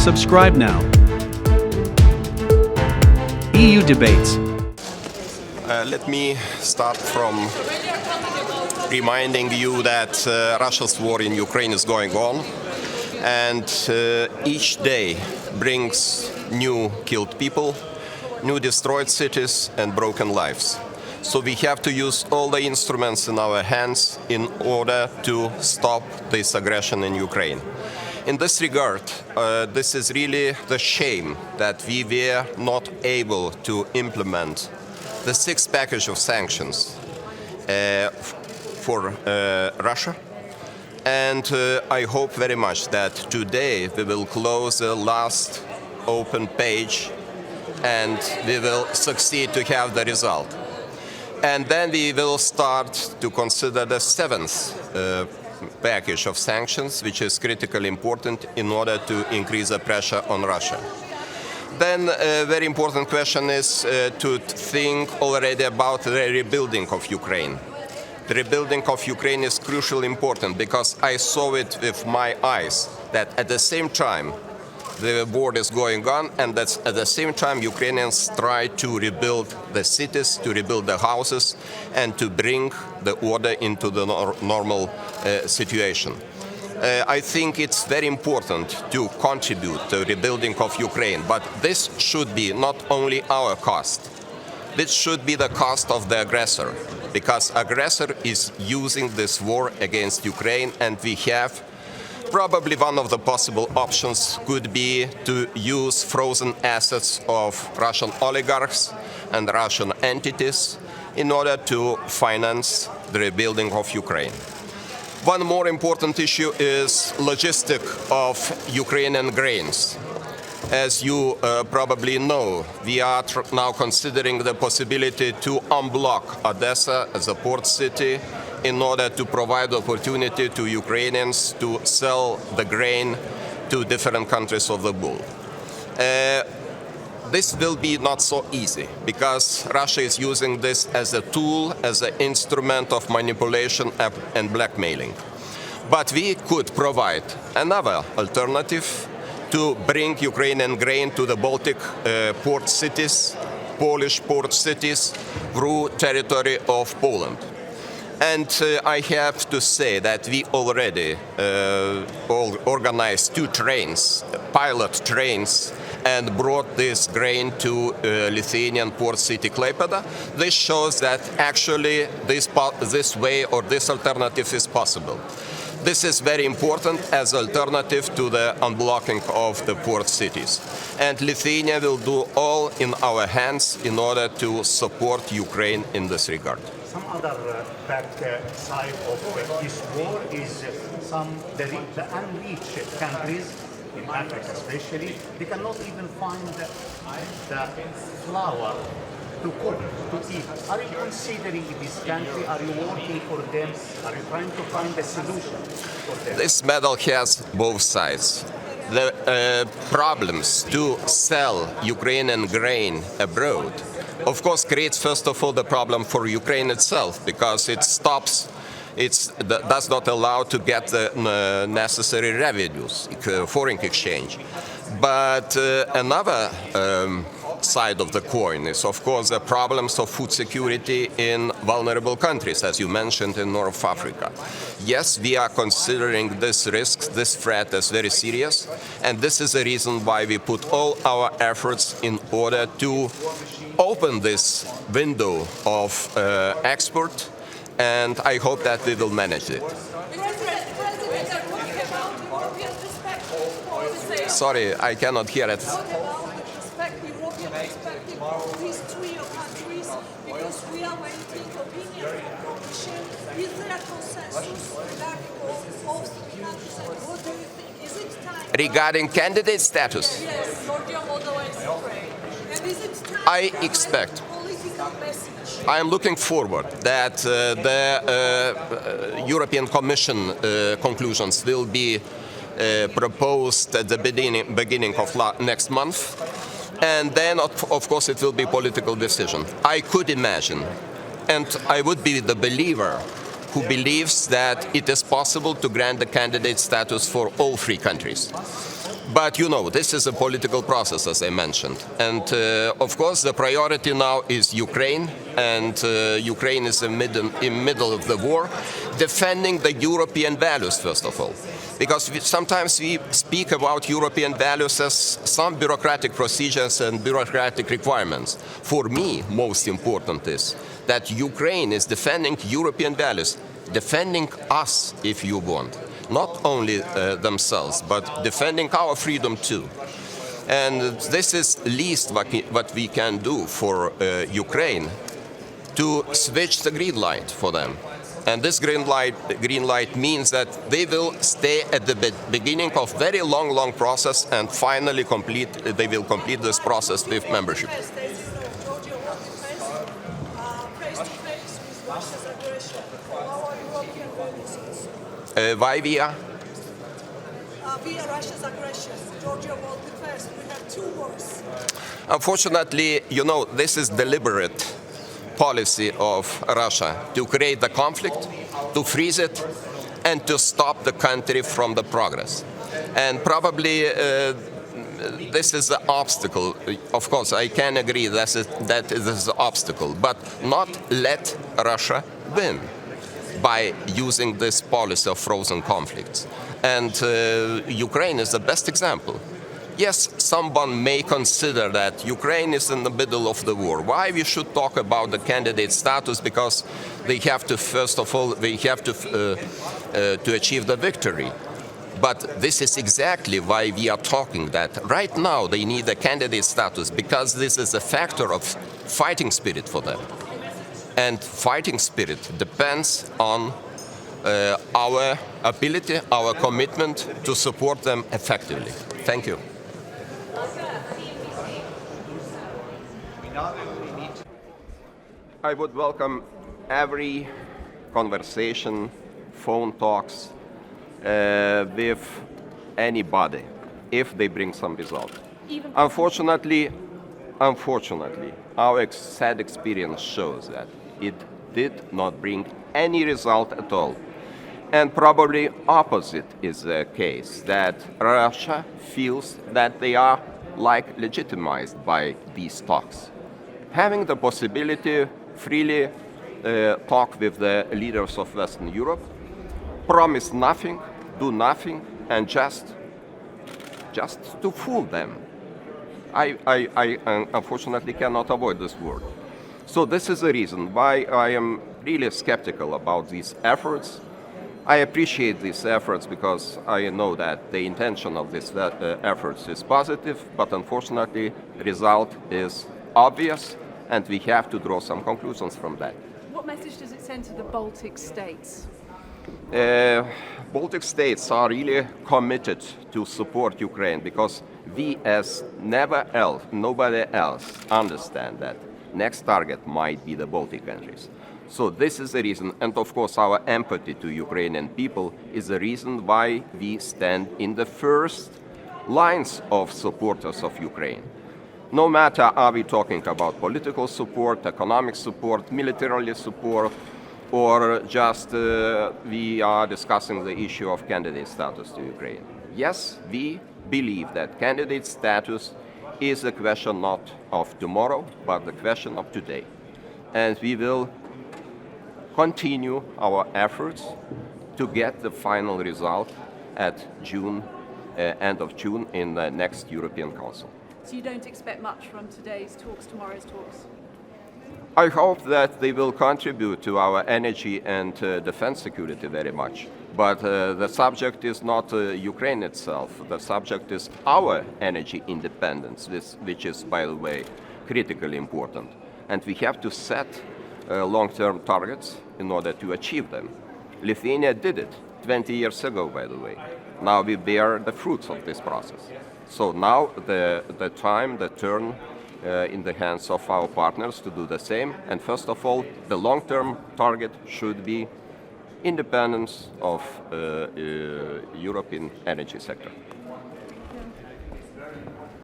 Subscribe now. EU Debates. Let me start from reminding you that Russia's war in Ukraine is going on, and each day brings new killed people, new destroyed cities, and broken lives. So we have to use all the instruments in our hands in order to stop this aggression in Ukraine. In this regard, this is really the shame that we were not able to implement the sixth package of sanctions for Russia. And I hope very much that today we will close the last open page and we will succeed to have the result. And then we will start to consider the seventh package of sanctions, which is critically important in order to increase the pressure on Russia. Then a very important question is to think already about the rebuilding of Ukraine. The rebuilding of Ukraine is crucially important because I saw it with my eyes that at the same time the war is going on, and that at the same time Ukrainians try to rebuild the cities, to rebuild the houses, and to bring the order into the normal situation. I think it's very important to contribute to the rebuilding of Ukraine, but this should be not only our cost. This should be the cost of the aggressor, because aggressor is using this war against Ukraine, and we have probably one of the possible options could be to use frozen assets of Russian oligarchs and Russian entities in order to finance the rebuilding of Ukraine. One more important issue is logistics of Ukrainian grains. As you probably know, we are now considering the possibility to unblock Odessa as a port city in order to provide opportunity to Ukrainians to sell the grain to different countries of the world. This will be not so easy because Russia is using this as a tool, as an instrument of manipulation and blackmailing. But we could provide another alternative to bring Ukrainian grain to the Baltic port cities, Polish port cities, through territory of Poland. And I have to say that we already organized 2 trains, pilot trains, and brought this grain to Lithuanian port city Klaipėda. This shows that actually this way or this alternative is possible. This is very important as alternative to the unblocking of the port cities. And Lithuania will do all in our hands in order to support Ukraine in this regard. Some other back side of this war is the unreached countries, in Africa especially, they cannot even find the flour to cook, to eat. Are you considering this country? Are you working for them? Are you trying to find a solution for them? This medal has both sides. The problems to sell Ukrainian grain abroad, of course, creates first of all the problem for Ukraine itself because it does not allow to get the necessary revenues, foreign exchange. But another side of the coin is, of course, the problems of food security in vulnerable countries, as you mentioned, in North Africa. Yes, we are considering this risk, this threat as very serious, and this is the reason why we put all our efforts in order to open this window of export, and I hope that we will manage it. Sorry, I cannot hear it. These 3 countries, because we are waiting opinion from the Commission. Is there a consensus regarding all 3 countries? And what do you think? Is it time? Regarding candidate status? Yes, Georgia, Moldova, and Ukraine. And is it time I expect. Political message? I am looking forward that the European Commission conclusions will be proposed at the beginning of next month. And then, of course, it will be a political decision. I could imagine, and I would be the believer who believes that it is possible to grant the candidate status for all 3 countries. But you know, this is a political process, as I mentioned. And of course, the priority now is Ukraine, and Ukraine is in middle of the war, defending the European values, first of all. Because sometimes we speak about European values as some bureaucratic procedures and bureaucratic requirements. For me, most important is that Ukraine is defending European values, defending us, if you want. Not only themselves, but defending our freedom too. And this is least what we can do for Ukraine, to switch the green light for them. And this green light means that they will stay at the beginning of very long process, and finally they will complete this process with membership. Why via? Via Russia's aggression. Georgia won't be first. We have 2 wars. Unfortunately, you know, this is deliberate policy of Russia to create the conflict, to freeze it, and to stop the country from the progress. And probably this is the obstacle. Of course, I can agree that it is the obstacle, but not let Russia win by using this policy of frozen conflicts. And Ukraine is the best example. Yes, someone may consider that Ukraine is in the middle of the war. Why we should talk about the candidate status? Because they have to, first of all, they have to achieve the victory. But this is exactly why we are talking that right now they need a candidate status, because this is a factor of fighting spirit for them. And fighting spirit depends on our ability, our commitment to support them effectively. Thank you. I would welcome every conversation, phone talks with anybody if they bring some result. Unfortunately, our sad experience shows that it did not bring any result at all. And probably opposite is the case, that Russia feels that they are like legitimized by these talks. Having the possibility freely talk with the leaders of Western Europe, promise nothing, do nothing, and just to fool them. I unfortunately cannot avoid this word. So this is the reason why I am really skeptical about these efforts. I appreciate these efforts because I know that the intention of these efforts is positive, but unfortunately, the result is obvious, and we have to draw some conclusions from that. What message does it send to the Baltic states? Baltic states are really committed to support Ukraine because we, as nobody else, understand that next target might be the Baltic countries. So this is the reason, and of course our empathy to Ukrainian people is the reason why we stand in the first lines of supporters of Ukraine. No matter are we talking about political support, economic support, military support, or just we are discussing the issue of candidate status to Ukraine. Yes, we believe that candidate status is a question not of tomorrow, but the question of today. And we will continue our efforts to get the final result at June, end of June, in the next European Council. So you don't expect much from today's talks, tomorrow's talks? I hope that they will contribute to our energy and defense security very much. But the subject is not Ukraine itself. The subject is our energy independence, which is, by the way, critically important. And we have to set long-term targets in order to achieve them. Lithuania did it 20 years ago, by the way. Now we bear the fruits of this process. So now the turn in the hands of our partners to do the same. And first of all, the long-term target should be independence of European energy sector.